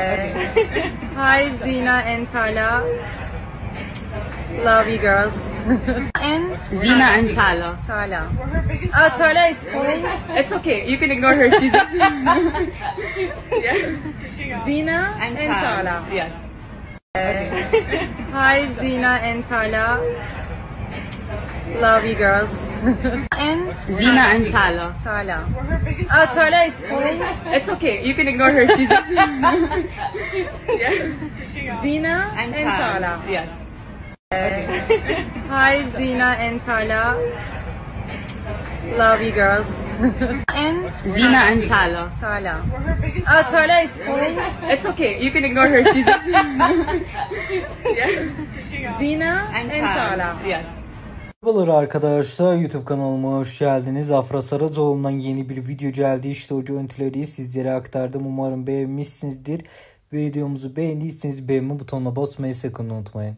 Hi, Zina and Tala. Love you girls. And Zina and Tala. Tala. Oh, Tala is pulling. It's okay. You can ignore her. She's yes. Zina and Tala. Yes. Hi, Zina and Tala. Love you girls. And Zina and Tala. Tala. Oh, Tala is pulling. It's okay. You can ignore her. She's yes. Zina and Tala. Yes. Hi, Zina and Tala. Love you girls. And Zina and Tala. Tala. Oh, Tala is pulling. It's okay. You can ignore her. She's yes. Zina and Tala. Yes. Merhabalar arkadaşlar, YouTube kanalıma hoş geldiniz. Afra Saracoğlu'ndan yeni bir video geldi. İşte o görüntüleri sizlere aktardım. Umarım beğenmişsinizdir. Videomuzu beğendiyseniz beğenme butonuna basmayı sakın unutmayın.